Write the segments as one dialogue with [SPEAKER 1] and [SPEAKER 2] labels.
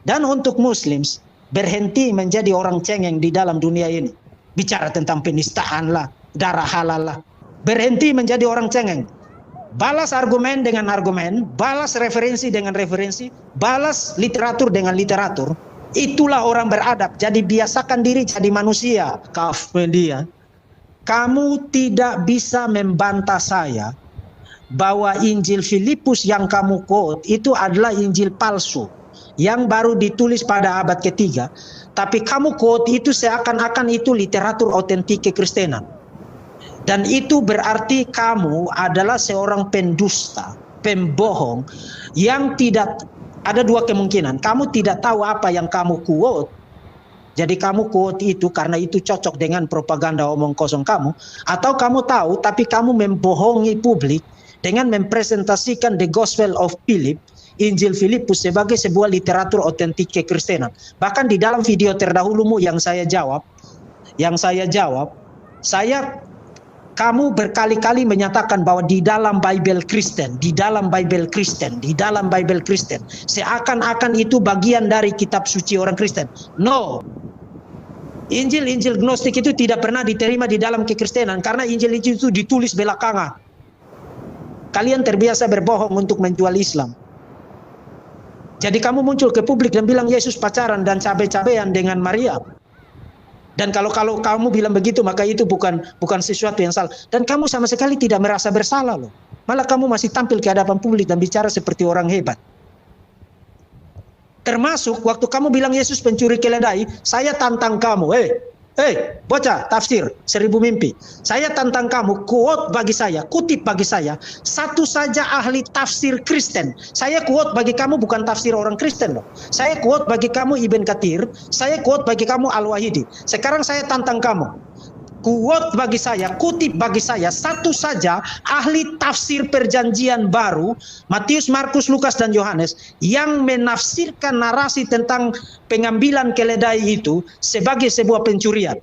[SPEAKER 1] Dan untuk Muslims, berhenti menjadi orang cengeng di dalam dunia ini. Bicara tentang penistaan lah, darah halal lah. Berhenti menjadi orang cengeng. Balas argumen dengan argumen, balas referensi dengan referensi, balas literatur dengan literatur. Itulah orang beradab. Jadi biasakan diri jadi manusia. Kaf media. Kamu tidak bisa membantah saya bahwa Injil Filipus yang kamu quote itu adalah Injil palsu yang baru ditulis pada abad ketiga, tapi kamu quote itu seakan-akan itu literatur otentik kekristenan. Dan itu berarti kamu adalah seorang pendusta, pembohong yang tidak, ada dua kemungkinan. Kamu tidak tahu apa yang kamu quote. Jadi kamu quote itu karena itu cocok dengan propaganda omong kosong kamu, atau kamu tahu tapi kamu membohongi publik dengan mempresentasikan the Gospel of Philip, Injil Filipus sebagai sebuah literatur otentik kekristenan. Bahkan di dalam video terdahulumu yang saya jawab, kamu berkali-kali menyatakan bahwa di dalam Bible Kristen, seakan-akan itu bagian dari kitab suci orang Kristen. No. Injil Gnostik itu tidak pernah diterima di dalam kekristenan karena Injil itu ditulis belakangan. Kalian terbiasa berbohong untuk menjual Islam. Jadi kamu muncul ke publik dan bilang Yesus pacaran dan cabe-cabean dengan Maria. Dan kalau kamu bilang begitu, maka itu bukan sesuatu yang salah. Dan kamu sama sekali tidak merasa bersalah loh. Malah kamu masih tampil ke hadapan publik dan bicara seperti orang hebat. Termasuk waktu kamu bilang Yesus pencuri keledai, saya tantang kamu, bocah tafsir 1000 mimpi. Saya tantang kamu, quote bagi saya, kutip bagi saya, satu saja ahli tafsir Kristen. Saya quote bagi kamu bukan tafsir orang Kristen loh. Saya quote bagi kamu Ibn Katsir, saya quote bagi kamu Al-Wahidi. Sekarang saya tantang kamu. Quote bagi saya, kutip bagi saya, satu saja ahli tafsir perjanjian baru, Matius, Markus, Lukas, dan Yohanes, yang menafsirkan narasi tentang pengambilan keledai itu sebagai sebuah pencurian.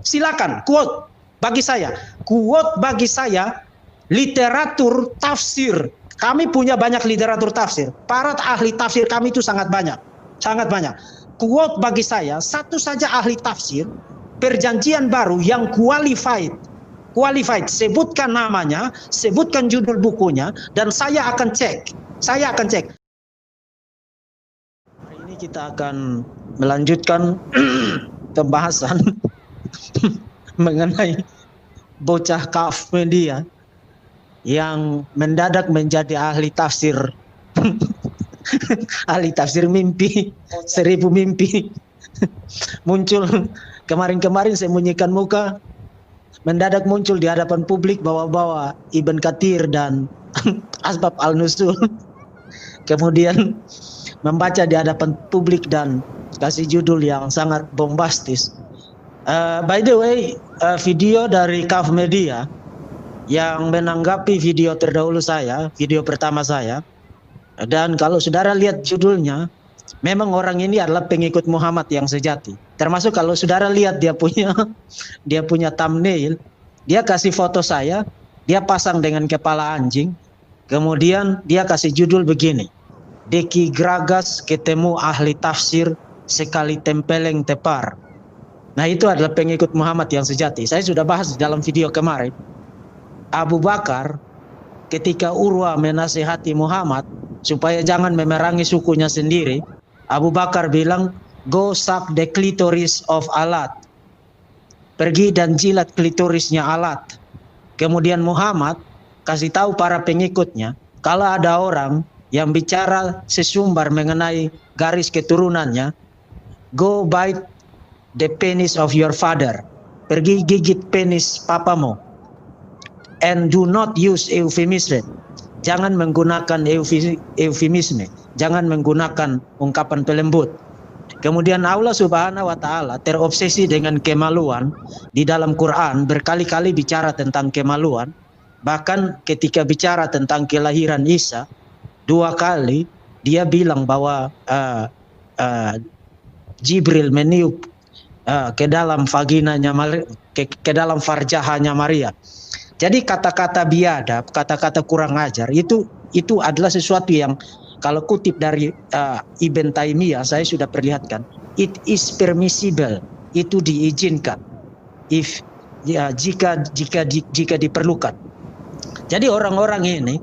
[SPEAKER 1] Silakan, quote bagi saya. Quote bagi saya, literatur tafsir. Kami punya banyak literatur tafsir. Para ahli tafsir kami itu sangat banyak. Sangat banyak. Quote bagi saya, satu saja ahli tafsir perjanjian baru yang qualified, sebutkan namanya, sebutkan judul bukunya, dan saya akan cek. Hari ini kita akan melanjutkan pembahasan mengenai bocah Kaf Media yang mendadak menjadi ahli tafsir ahli tafsir mimpi, 1000 mimpi. Muncul kemarin sembunyikan muka, mendadak muncul di hadapan publik bawa-bawa Ibn Katsir dan Asbab Al-Nusul. Kemudian membaca di hadapan publik dan kasih judul yang sangat bombastis. By the way, video dari Kaf Media yang menanggapi video terdahulu saya, video pertama saya, dan kalau saudara lihat judulnya, memang orang ini adalah pengikut Muhammad yang sejati. Termasuk kalau saudara lihat dia punya thumbnail, dia kasih foto saya, dia pasang dengan kepala anjing, kemudian dia kasih judul begini, Deki Gragas ketemu ahli tafsir sekali tempeleng tepar. Nah itu adalah pengikut Muhammad yang sejati. Saya sudah bahas di dalam video kemarin. Abu Bakar ketika Urwa menasihati Muhammad supaya jangan memerangi sukunya sendiri, Abu Bakar bilang, go suck the clitoris of Alat. Pergi dan jilat klitorisnya Alat. Kemudian Muhammad kasih tahu para pengikutnya, kalau ada orang yang bicara sesumbar mengenai garis keturunannya, go bite the penis of your father. Pergi gigit penis papamu. And do not use euphemism. Jangan menggunakan eufemisme, jangan menggunakan ungkapan pelembut. Kemudian Allah Subhanahu wa Ta'ala terobsesi dengan kemaluan. Di dalam Quran berkali-kali bicara tentang kemaluan. Bahkan ketika bicara tentang kelahiran Isa, 2 kali dia bilang bahwa Jibril meniup ke dalam vaginanya, ke dalam farjahnya Maria. Jadi kata-kata biadab, kata-kata kurang ajar itu adalah sesuatu yang Kalau kutip dari Ibn Taimiyah, saya sudah perlihatkan, it is permissible, itu diizinkan, if jika diperlukan. Jadi orang-orang ini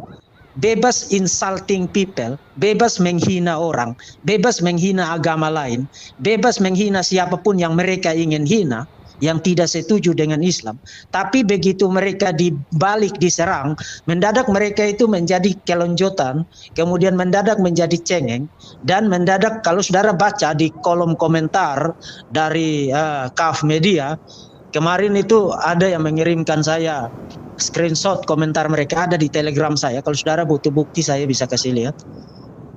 [SPEAKER 1] bebas insulting people, bebas menghina orang, bebas menghina agama lain, bebas menghina siapapun yang mereka ingin hina, yang tidak setuju dengan Islam. Tapi begitu mereka dibalik diserang, mendadak mereka itu menjadi kelonjotan, kemudian mendadak menjadi cengeng, dan mendadak kalau saudara baca di kolom komentar dari KAF Media, kemarin itu ada yang mengirimkan saya screenshot komentar mereka, ada di Telegram saya. Kalau saudara butuh bukti saya bisa kasih lihat.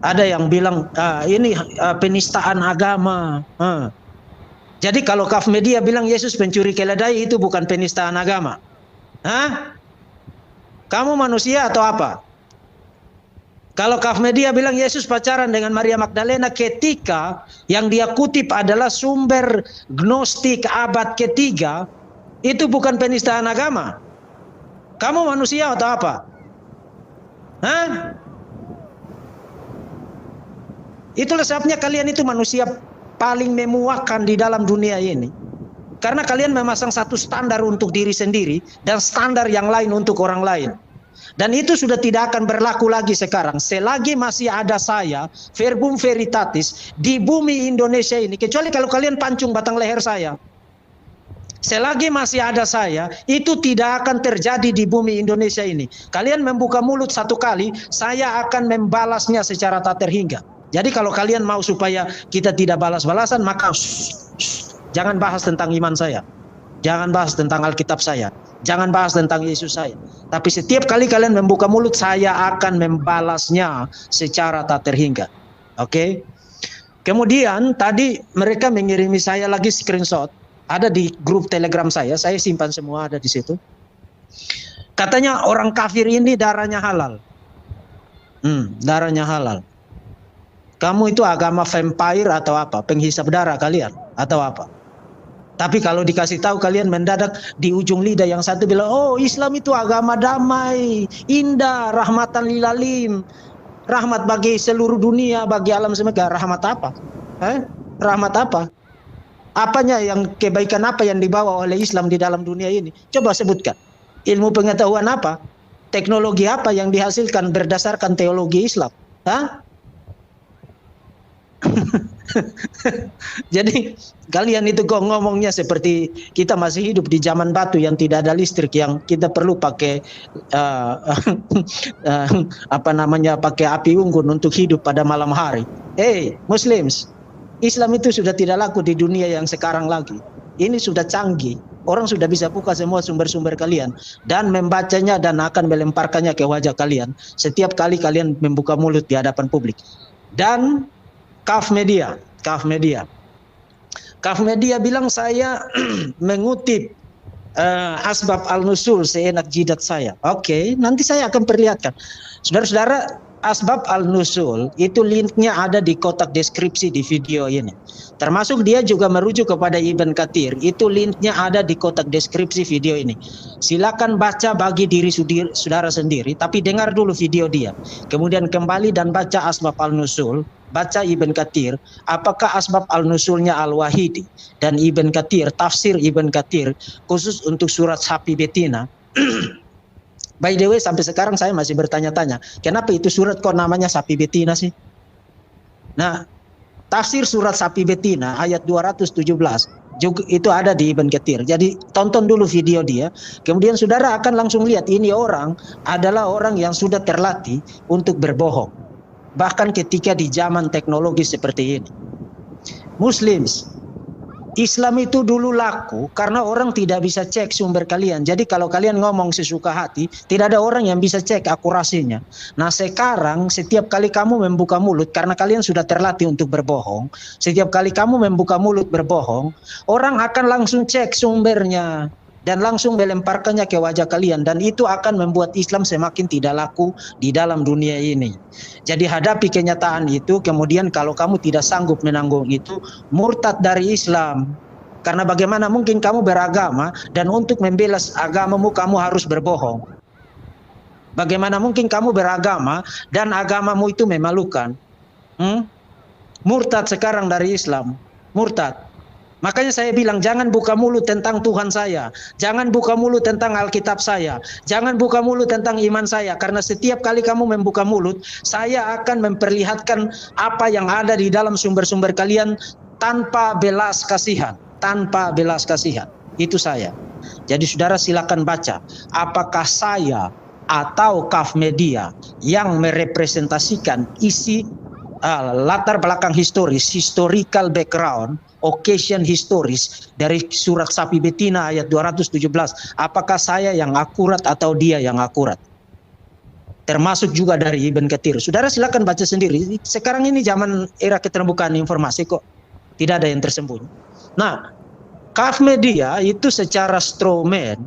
[SPEAKER 1] Ada yang bilang ini penistaan agama. Jadi kalau KAF Media bilang Yesus pencuri keledai, itu bukan penistaan agama. Hah? Kamu manusia atau apa? Kalau KAF Media bilang Yesus pacaran dengan Maria Magdalena ketika yang dia kutip adalah sumber Gnostik abad ketiga, itu bukan penistaan agama. Kamu manusia atau apa? Hah? Itulah sebabnya kalian itu manusia paling memuakan di dalam dunia ini. Karena kalian memasang satu standar untuk diri sendiri dan standar yang lain untuk orang lain. Dan itu sudah tidak akan berlaku lagi sekarang. Selagi masih ada saya, Verbum Veritatis, di bumi Indonesia ini, kecuali kalau kalian pancung batang leher saya. Selagi masih ada saya, itu tidak akan terjadi di bumi Indonesia ini. Kalian membuka mulut satu kali, saya akan membalasnya secara tak terhingga. Jadi kalau kalian mau supaya kita tidak balas-balasan, maka jangan bahas tentang iman saya. Jangan bahas tentang Alkitab saya. Jangan bahas tentang Yesus saya. Tapi setiap kali kalian membuka mulut, saya akan membalasnya secara tak terhingga. Oke? Kemudian tadi mereka mengirimi saya lagi screenshot. Ada di grup Telegram saya simpan semua, ada di situ. Katanya orang kafir ini darahnya halal. Darahnya halal. Kamu itu agama vampire atau apa? Penghisap darah kalian atau apa? Tapi kalau dikasih tahu kalian mendadak di ujung lidah yang satu bilang, oh Islam itu agama damai, indah, rahmatan lil alamin, rahmat bagi seluruh dunia, bagi alam semesta. Rahmat apa? Rahmat apa? Apanya yang kebaikan apa yang dibawa oleh Islam di dalam dunia ini? Coba sebutkan. Ilmu pengetahuan apa? Teknologi apa yang dihasilkan berdasarkan teologi Islam? Hah? Jadi kalian itu kok ngomongnya seperti kita masih hidup di zaman batu yang tidak ada listrik, yang kita perlu pakai pakai api unggun untuk hidup pada malam hari. Muslims, Islam itu sudah tidak laku di dunia yang sekarang lagi. Ini sudah canggih. Orang sudah bisa buka semua sumber-sumber kalian dan membacanya dan akan melemparkannya ke wajah kalian setiap kali kalian membuka mulut di hadapan publik. Dan KAF Media bilang saya mengutip asbab al-nusul seenak jidat saya. Oke, nanti saya akan perlihatkan. Saudara-saudara, asbab al-nusul itu linknya ada di kotak deskripsi di video ini. Termasuk dia juga merujuk kepada Ibn Katsir. Itu linknya ada di kotak deskripsi video ini. Silakan baca bagi diri saudara sendiri, tapi dengar dulu video dia. Kemudian kembali dan baca asbab al-nusul. Baca Ibn Katsir, apakah asbab al-nusulnya al-Wahidi dan Ibn Katsir, tafsir Ibn Katsir khusus untuk surat sapi betina. By the way, sampai sekarang saya masih bertanya-tanya, kenapa itu surat kok namanya sapi betina sih? Nah, tafsir surat sapi betina ayat 217 juga itu ada di Ibn Katsir. Jadi tonton dulu video dia, kemudian saudara akan langsung lihat ini orang adalah orang yang sudah terlatih untuk berbohong. Bahkan ketika di zaman teknologi seperti ini. Muslims, Islam itu dulu laku karena orang tidak bisa cek sumber kalian. Jadi kalau kalian ngomong sesuka hati, tidak ada orang yang bisa cek akurasinya. Nah sekarang setiap kali kamu membuka mulut, karena kalian sudah terlatih untuk berbohong, setiap kali kamu membuka mulut berbohong, orang akan langsung cek sumbernya dan langsung melemparkannya ke wajah kalian, dan itu akan membuat Islam semakin tidak laku di dalam dunia ini. Jadi hadapi kenyataan itu, kemudian kalau kamu tidak sanggup menanggung itu, murtad dari Islam. Karena bagaimana mungkin kamu beragama dan untuk membela agamamu kamu harus berbohong. Bagaimana mungkin kamu beragama dan agamamu itu memalukan? Murtad sekarang dari Islam, murtad. Makanya saya bilang jangan buka mulut tentang Tuhan saya, jangan buka mulut tentang Alkitab saya, jangan buka mulut tentang iman saya, karena setiap kali kamu membuka mulut, saya akan memperlihatkan apa yang ada di dalam sumber-sumber kalian tanpa belas kasihan, tanpa belas kasihan. Itu saya. Jadi saudara silakan baca, apakah saya atau Kaf Media yang merepresentasikan isi latar belakang historis, historical background, occasion historis dari surat sapi betina ayat 217. Apakah saya yang akurat atau dia yang akurat? Termasuk juga dari Ibn Katsir. Saudara silakan baca sendiri. Sekarang ini zaman era keterbukaan informasi kok. Tidak ada yang tersembunyi. Nah, Kaf Media itu secara strawman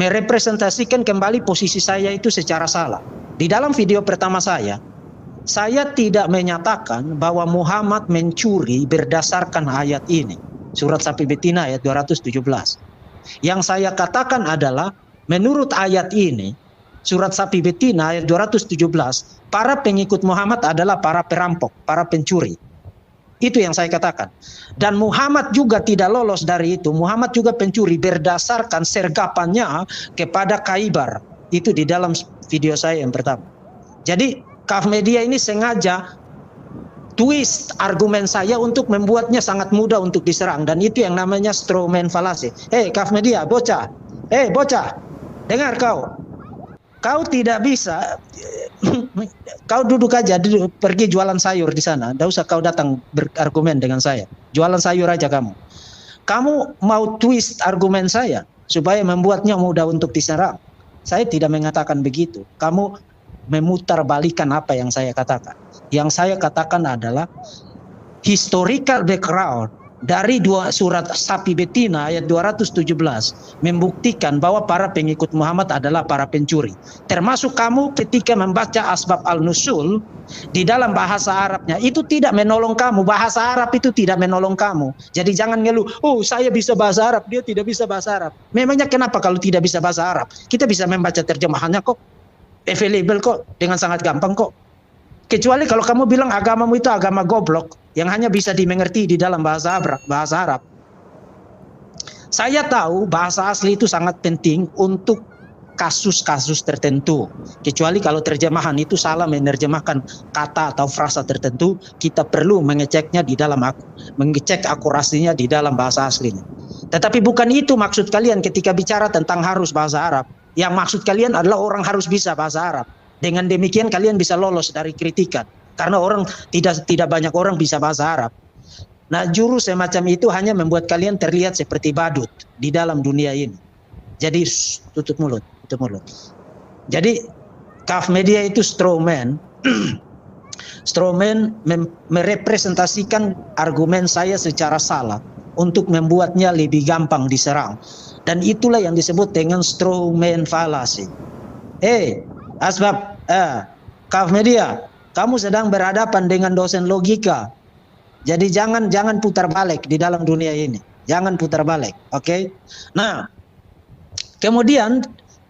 [SPEAKER 1] merepresentasikan kembali posisi saya itu secara salah. Di dalam video pertama saya tidak menyatakan bahwa Muhammad mencuri berdasarkan ayat ini. Surat sapi betina ayat 217. Yang saya katakan adalah menurut ayat ini, surat sapi betina ayat 217, para pengikut Muhammad adalah para perampok, para pencuri. Itu yang saya katakan. Dan Muhammad juga tidak lolos dari itu. Muhammad juga pencuri berdasarkan sergapannya kepada Khaybar. Itu di dalam video saya yang pertama. Jadi Kaf Media ini sengaja twist argumen saya untuk membuatnya sangat mudah untuk diserang. Dan itu yang namanya strawman fallacy. Kaf Media, bocah. Bocah, dengar kau. Kau tidak bisa, kau duduk aja, pergi jualan sayur di sana. Tidak usah kau datang berargumen dengan saya. Jualan sayur aja kamu. Kamu mau twist argumen saya supaya membuatnya mudah untuk diserang. Saya tidak mengatakan begitu. Kamu memutarbalikan apa yang saya katakan. Yang saya katakan adalah historical background dari dua surat sapi betina ayat 217 membuktikan bahwa para pengikut Muhammad adalah para pencuri. Termasuk kamu ketika membaca asbab al-nusul di dalam bahasa Arabnya itu tidak menolong kamu. Bahasa Arab itu tidak menolong kamu. Jadi jangan ngeluh, oh saya bisa bahasa Arab, dia tidak bisa bahasa Arab. Memangnya kenapa kalau tidak bisa bahasa Arab? Kita bisa membaca terjemahannya kok. Available kok, dengan sangat gampang kok. Kecuali kalau kamu bilang agamamu itu agama goblok yang hanya bisa dimengerti di dalam bahasa Arab. Saya tahu bahasa asli itu sangat penting untuk kasus-kasus tertentu. Kecuali kalau terjemahan itu salah menerjemahkan kata atau frasa tertentu, kita perlu mengecek akurasinya di dalam bahasa aslinya. Tetapi bukan itu maksud kalian ketika bicara tentang harus bahasa Arab. Yang maksud kalian adalah orang harus bisa bahasa Arab. Dengan demikian kalian bisa lolos dari kritikan. Karena orang tidak banyak orang bisa bahasa Arab. Nah, jurus semacam itu hanya membuat kalian terlihat seperti badut di dalam dunia ini. Jadi tutup mulut. Jadi Kaf Media itu strawman. Strawman merepresentasikan argumen saya secara salah untuk membuatnya lebih gampang diserang. Dan itulah yang disebut dengan strawman fallacy. Asbab Kaf Media, kamu sedang berhadapan dengan dosen logika. Jadi jangan putar balik di dalam dunia ini. Jangan putar balik, oke? Nah, kemudian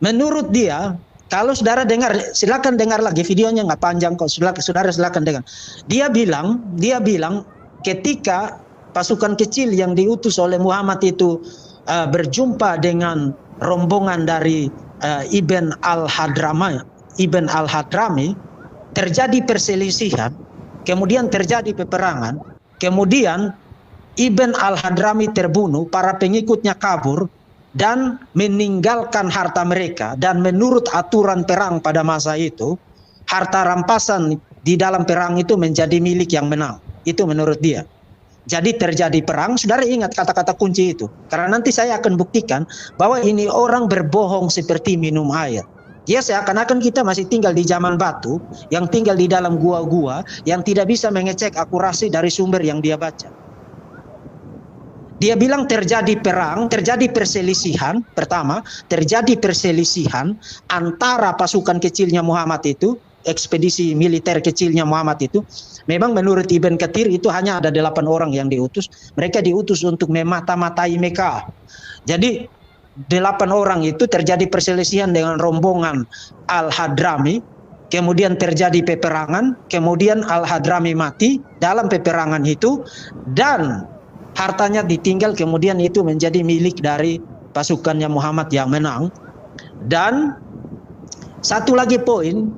[SPEAKER 1] menurut dia, kalau saudara dengar, silakan dengar lagi videonya, nggak panjang kok. Saudara silakan dengar. Dia bilang ketika pasukan kecil yang diutus oleh Muhammad itu berjumpa dengan rombongan dari Ibn al-Hadrami, terjadi perselisihan, kemudian terjadi peperangan, kemudian Ibn al-Hadrami terbunuh, para pengikutnya kabur dan meninggalkan harta mereka. Dan menurut aturan perang pada masa itu, harta rampasan di dalam perang itu menjadi milik yang menang. Itu menurut dia. Jadi terjadi perang, saudara ingat kata-kata kunci itu. Karena nanti saya akan buktikan bahwa ini orang berbohong seperti minum air. Ya, seakan-akan kita masih tinggal di zaman batu, yang tinggal di dalam gua-gua, yang tidak bisa mengecek akurasi dari sumber yang dia baca. Dia bilang terjadi perang, terjadi perselisihan. Pertama, terjadi perselisihan antara pasukan kecilnya Muhammad itu, ekspedisi militer kecilnya Muhammad itu. Memang menurut Ibn Katsir itu hanya ada 8 orang yang diutus. Mereka diutus untuk memata-matai Mekah. Jadi 8 orang itu terjadi perselisihan dengan rombongan Al-Hadrami, kemudian terjadi peperangan, kemudian Al-Hadrami mati dalam peperangan itu, dan hartanya ditinggal, kemudian itu menjadi milik dari pasukannya Muhammad yang menang. Dan satu lagi poin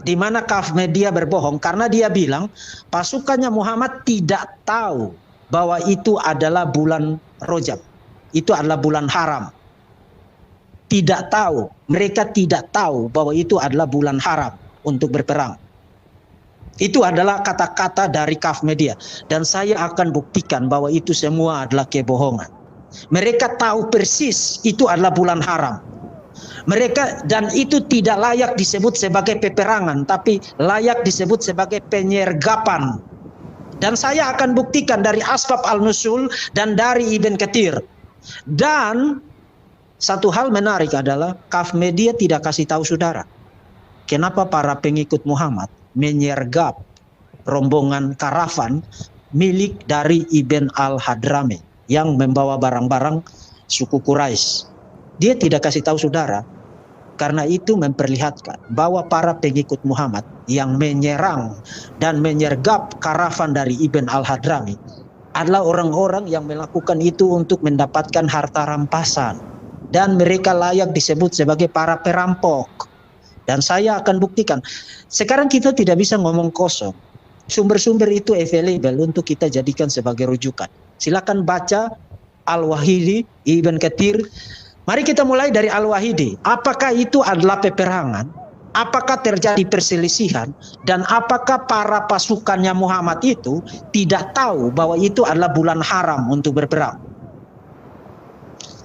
[SPEAKER 1] di mana Kaf Media berbohong, karena dia bilang pasukannya Muhammad tidak tahu bahwa itu adalah bulan Rajab, itu adalah bulan haram. Tidak tahu, mereka tidak tahu bahwa itu adalah bulan haram untuk berperang. Itu adalah kata-kata dari Kaf Media, dan saya akan buktikan bahwa itu semua adalah kebohongan. Mereka tahu persis itu adalah bulan haram. Mereka, dan itu tidak layak disebut sebagai peperangan, tapi layak disebut sebagai penyergapan. Dan saya akan buktikan dari Asbab Al-Nusul dan dari Ibn Katsir. Dan satu hal menarik adalah Kaf Media tidak kasih tahu saudara, kenapa para pengikut Muhammad menyergap rombongan karavan milik dari Ibn Al-Hadrami yang membawa barang-barang suku Quraisy. Dia tidak kasih tahu saudara, karena itu memperlihatkan bahwa para pengikut Muhammad yang menyerang dan menyergap karavan dari Ibn Al-Hadrami adalah orang-orang yang melakukan itu untuk mendapatkan harta rampasan, dan mereka layak disebut sebagai para perampok. Dan saya akan buktikan. Sekarang kita tidak bisa ngomong kosong. Sumber-sumber itu available untuk kita jadikan sebagai rujukan. Silakan baca Al-Wahidi, Ibn Katsir. Mari kita mulai dari Al-Wahidi. Apakah itu adalah peperangan? Apakah terjadi perselisihan? Dan apakah para pasukannya Muhammad itu tidak tahu bahwa itu adalah bulan haram untuk berperang?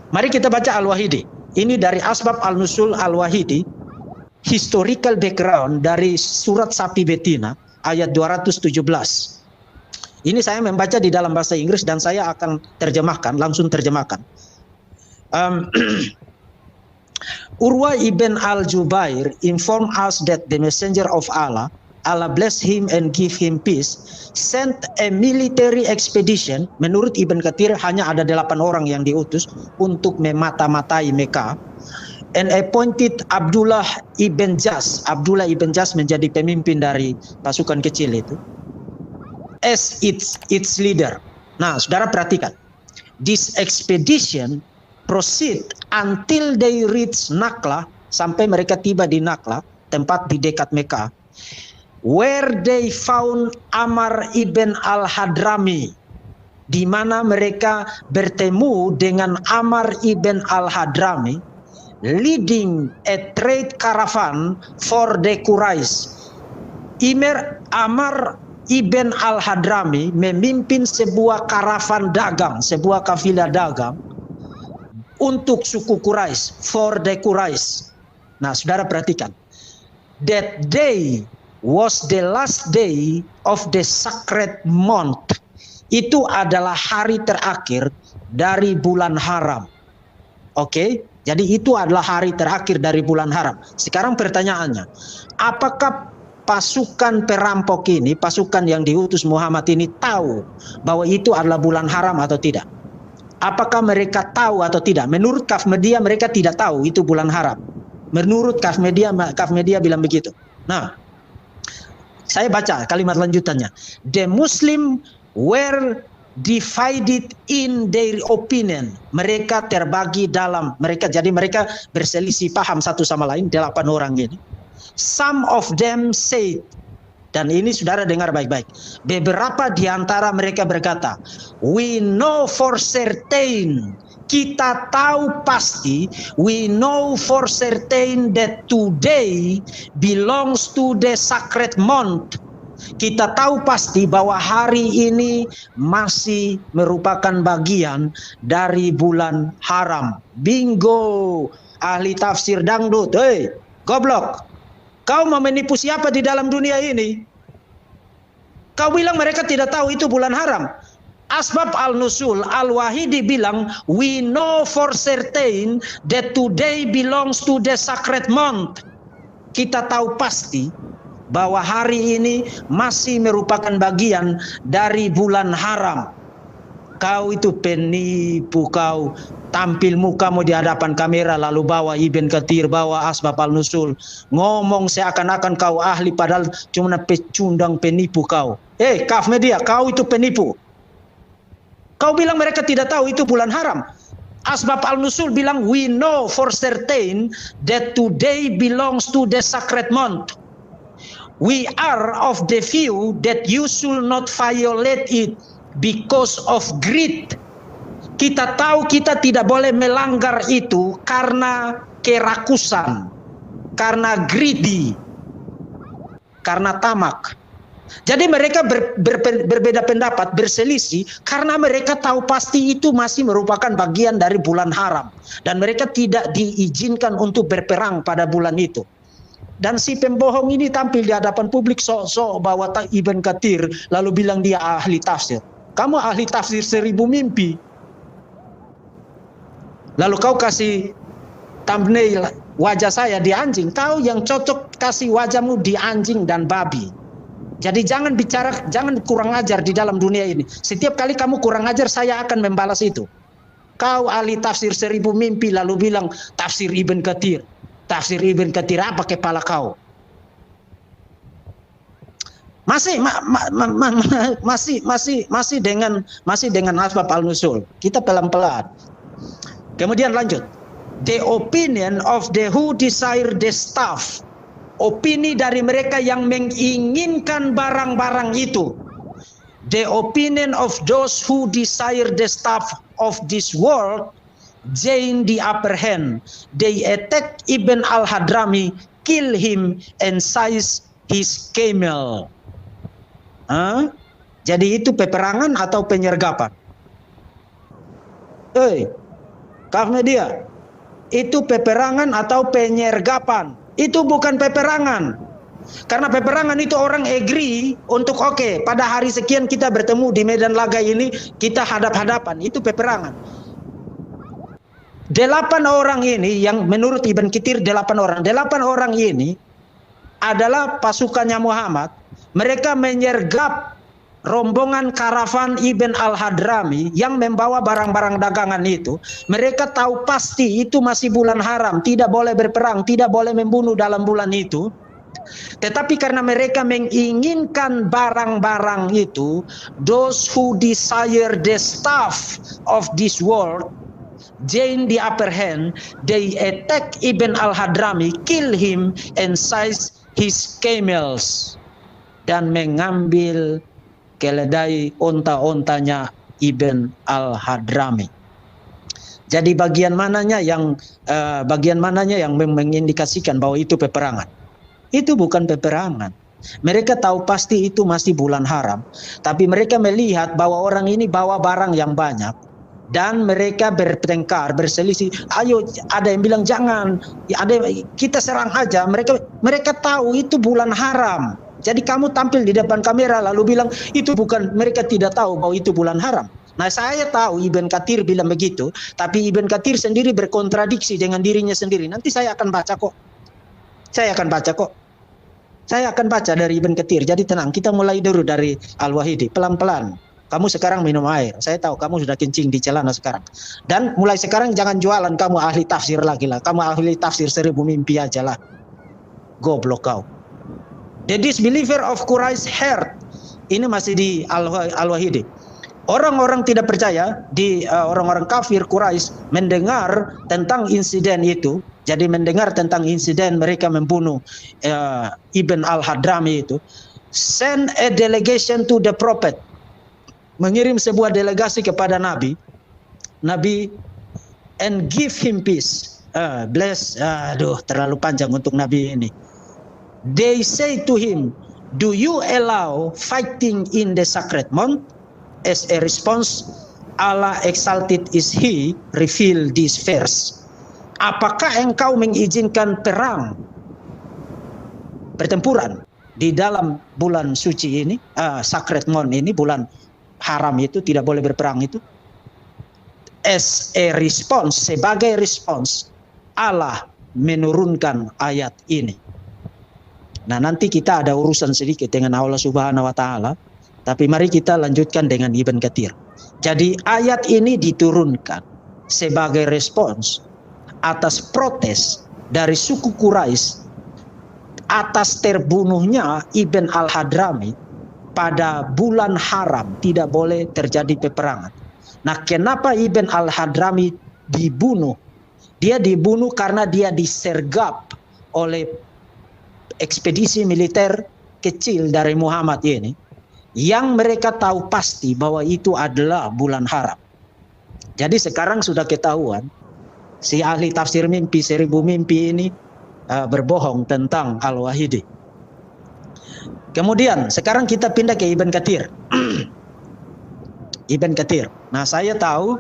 [SPEAKER 1] Mari kita baca Al-Wahidi. Ini dari Asbab Al-Nusul Al-Wahidi. Historical background dari surat Sapi Betina ayat 217. Ini saya membaca di dalam bahasa Inggris dan saya akan terjemahkan, langsung terjemahkan. Urwa ibn al-Jubair informed us that the messenger of Allah, Allah bless him and give him peace, sent a military expedition. Menurut Ibn Katsir hanya ada 8 orang yang diutus untuk memata-matai Mekah, and appointed Abdullah ibn Jas. Abdullah ibn Jas menjadi pemimpin dari pasukan kecil itu as its leader. Nah, saudara perhatikan. This expedition proceed until they reach Naklah, sampai mereka tiba di Naklah, tempat di dekat Mekah, where they found Amr ibn al-Hadrami, di mana mereka bertemu dengan Amr ibn al-Hadrami, leading a trade caravan for the Quraisy. Amr ibn al-Hadrami memimpin sebuah karavan dagang, sebuah kafilah dagang untuk suku Quraisy, for the Quraisy. Nah, saudara perhatikan. That day was the last day of the sacred month. Itu adalah hari terakhir dari bulan haram. Oke? Jadi itu adalah hari terakhir dari bulan haram. Sekarang pertanyaannya, apakah pasukan perampok ini, pasukan yang diutus Muhammad ini tahu bahwa itu adalah bulan haram atau tidak? Apakah mereka tahu atau tidak? Menurut Kaf Media mereka tidak tahu itu bulan haram. Menurut Kaf Media bilang begitu. Nah, saya baca kalimat lanjutannya. The Muslim were divided in their opinion. Mereka terbagi dalam jadi mereka berselisih paham satu sama lain, 8 orang ini. Some of them said, dan ini saudara dengar baik-baik, beberapa di antara mereka berkata, we know for certain, kita tahu pasti, we know for certain that today belongs to the sacred month. Kita tahu pasti bahwa hari ini masih merupakan bagian dari bulan haram. Bingo, ahli tafsir dangdut. Hei, goblok. Kau mau menipu siapa di dalam dunia ini? Kau bilang mereka tidak tahu itu bulan haram. Asbab Al-Nusul Al-Wahidi bilang, we know for certain that today belongs to the sacred month. Kita tahu pasti bahwa hari ini masih merupakan bagian dari bulan haram. Kau itu penipu kau. Tampil mukamu di hadapan kamera lalu bawa Ibn Katsir, bawa Asbab Al-Nusul. Ngomong seakan-akan kau ahli padahal cuma pecundang penipu kau. Kaf Media, kau itu penipu. Kau bilang mereka tidak tahu itu bulan haram. Asbab Al-Nusul bilang, we know for certain that today belongs to the sacred month. We are of the view that you should not violate it because of greed. Kita tahu kita tidak boleh melanggar itu karena kerakusan, karena greedy, karena tamak. Jadi mereka berbeda pendapat, berselisih karena mereka tahu pasti itu masih merupakan bagian dari bulan haram dan mereka tidak diizinkan untuk berperang pada bulan itu. Dan si pembohong ini tampil di hadapan publik sok-sok bawa Ibn Katsir lalu bilang dia ahli tafsir. Kamu ahli tafsir 1000 mimpi. Lalu kau kasih thumbnail wajah saya di anjing. Kau yang cocok kasih wajahmu di anjing dan babi. Jadi jangan bicara, jangan kurang ajar di dalam dunia ini. Setiap kali kamu kurang ajar, saya akan membalas itu. Kau ahli tafsir 1000 mimpi lalu bilang tafsir Ibn Katsir. Tafsir Ibn Katsir apa kepala kau? Masih dengan Asbab Al-Nusul. Kita pelan-pelan. Kemudian lanjut. The opinion of the who desire the stuff. Opini dari mereka yang menginginkan barang-barang itu. The opinion of those who desire the stuff of this world gain the upper hand. They attack Ibn al-Hadrami, kill him, and seize his camel. Jadi itu peperangan atau penyergapan? Kaf Media, itu peperangan atau penyergapan? Itu bukan peperangan. Karena peperangan itu orang agree untuk pada hari sekian kita bertemu di medan laga ini, kita hadap-hadapan. Itu peperangan. 8 orang ini yang menurut Ibn Katsir 8 orang. 8 orang ini adalah pasukannya Muhammad. Mereka menyergap rombongan karavan Ibn al-Hadrami yang membawa barang-barang dagangan itu. Mereka tahu pasti itu masih bulan haram, tidak boleh berperang, tidak boleh membunuh dalam bulan itu. Tetapi karena mereka menginginkan barang-barang itu, those who desire the stuff of this world gain the upper hand. They attack Ibn al-Hadrami, kill him, and seize his camels, dan mengambil keledai onta-ontanya Ibn al-Hadrami. Jadi bagian mananya yang mengindikasikan bahwa itu peperangan? Itu bukan peperangan. Mereka tahu pasti itu masih bulan haram, tapi mereka melihat bahwa orang ini bawa barang yang banyak dan mereka bertengkar, berselisih. Ayo, ada yang bilang jangan, kita serang aja. Mereka tahu itu bulan haram. Jadi kamu tampil di depan kamera lalu bilang itu bukan, mereka tidak tahu bahwa itu bulan haram. Nah, saya tahu Ibn Katsir bilang begitu, tapi Ibn Katsir sendiri berkontradiksi dengan dirinya sendiri. Nanti saya akan baca kok. Saya akan baca dari Ibn Katsir. Jadi tenang, kita mulai dulu dari Al-Wahidi, pelan-pelan. Kamu sekarang minum air. Saya tahu kamu sudah kencing di celana sekarang. Dan mulai sekarang jangan jualan kamu ahli tafsir lagi lah. Kamu ahli tafsir 1000 mimpi aja lah. Goblok kau. The disbeliever of Quraisy heard. Ini masih di Al-Wahidi. Orang-orang tidak percaya, orang-orang kafir Quraisy mendengar tentang insiden itu. Jadi mendengar tentang insiden mereka membunuh Ibn al-Hadrami itu. Send a delegation to the prophet. Mengirim sebuah delegasi kepada Nabi. And give him peace. Bless. Terlalu panjang untuk Nabi ini. They say to him, do you allow fighting in the sacred month? As a response, Allah exalted is he, reveal this verse. Apakah engkau mengizinkan pertempuran di dalam bulan suci ini, sacred month ini, bulan haram itu, tidak boleh berperang itu? As a response, sebagai respons, Allah menurunkan ayat ini. Nah, nanti kita ada urusan sedikit dengan Allah Subhanahu wa taala, tapi mari kita lanjutkan dengan Ibn Katsir. Jadi ayat ini diturunkan sebagai respons atas protes dari suku Quraisy atas terbunuhnya Ibn al-Hadrami pada bulan haram, tidak boleh terjadi peperangan. Nah, kenapa Ibn al-Hadrami dibunuh? Dia dibunuh karena dia disergap oleh ekspedisi militer kecil dari Muhammad ini, yang mereka tahu pasti bahwa itu adalah bulan haram. Jadi sekarang sudah ketahuan, si ahli tafsir mimpi, 1000 mimpi ini berbohong tentang Al-Wahidi. Kemudian sekarang kita pindah ke Ibn Katsir. Ibn Katsir. Nah, saya tahu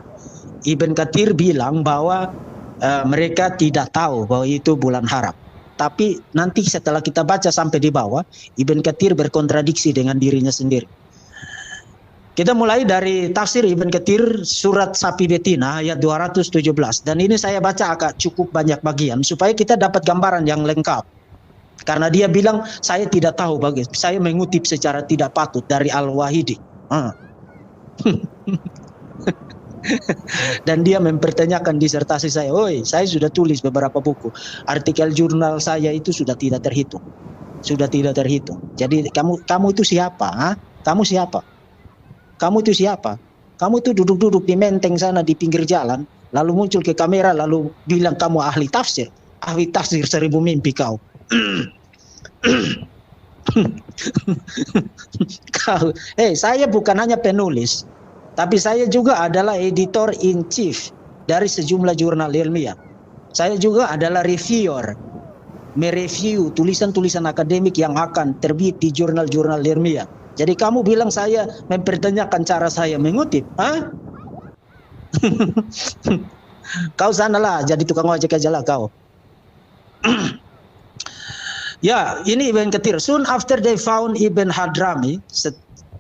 [SPEAKER 1] Ibn Katsir bilang bahwa mereka tidak tahu bahwa itu bulan haram. Tapi nanti setelah kita baca sampai di bawah, Ibn Katsir berkontradiksi dengan dirinya sendiri. Kita mulai dari tafsir Ibn Katsir surat Sapi Betina ayat 217. Dan ini saya baca agak cukup banyak bagian supaya kita dapat gambaran yang lengkap. Karena dia bilang saya tidak tahu, saya mengutip secara tidak patut dari Al-Wahidi. Dan dia mempertanyakan disertasi saya. Oi, saya sudah tulis beberapa buku. Artikel jurnal saya itu sudah tidak terhitung. Sudah tidak terhitung. Jadi kamu itu siapa? Ha? Kamu siapa? Kamu itu siapa? Kamu itu duduk-duduk di menteng sana di pinggir jalan, lalu muncul ke kamera, lalu bilang kamu ahli tafsir. Ahli tafsir 1000 mimpi kau. Saya bukan hanya penulis, tapi saya juga adalah editor in chief dari sejumlah jurnal ilmiah. Saya juga adalah reviewer, mereview tulisan-tulisan akademik yang akan terbit di jurnal-jurnal ilmiah. Jadi kamu bilang saya mempertanyakan cara saya mengutip, Kau sanalah jadi tukang ojek aja lah kau. Ya, ini Ibn Katsir. Soon after they found Ibn Hadrami,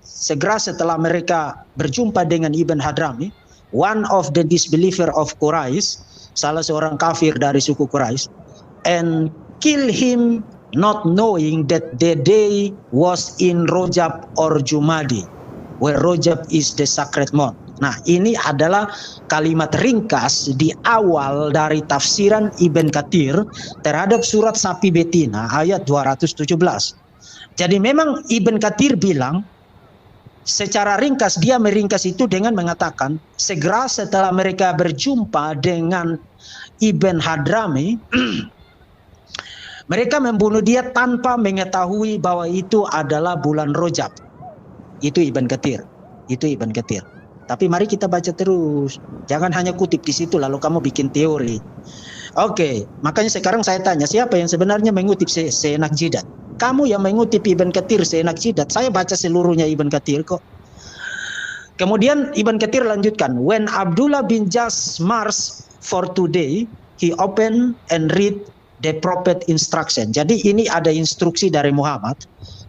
[SPEAKER 1] segera setelah mereka berjumpa dengan Ibn Hadrami, one of the disbeliever of Quraisy, salah seorang kafir dari suku Quraisy, and kill him not knowing that the day was in Rajab or Jumadi, where Rajab is the sacred month. Nah, ini adalah kalimat ringkas di awal dari tafsiran Ibn Katsir terhadap surat Sapi Betina ayat 217. Jadi memang Ibn Katsir bilang secara ringkas, dia meringkas itu dengan mengatakan segera setelah mereka berjumpa dengan Ibn Hadrami, mereka membunuh dia tanpa mengetahui bahwa itu adalah bulan Rajab. Itu Ibn Katsir. Itu Ibn Katsir. Tapi mari kita baca terus. Jangan hanya kutip di situ lalu kamu bikin teori. Oke, makanya sekarang saya tanya, siapa yang sebenarnya mengutip seenak jidat? Kamu yang mengutip Ibn Katsir seenak jidat. Saya baca seluruhnya Ibn Katsir kok. Kemudian Ibn Katsir lanjutkan, when Abdullah bin Jas marched for today, he opened and read the prophet instruction. Jadi ini ada instruksi dari Muhammad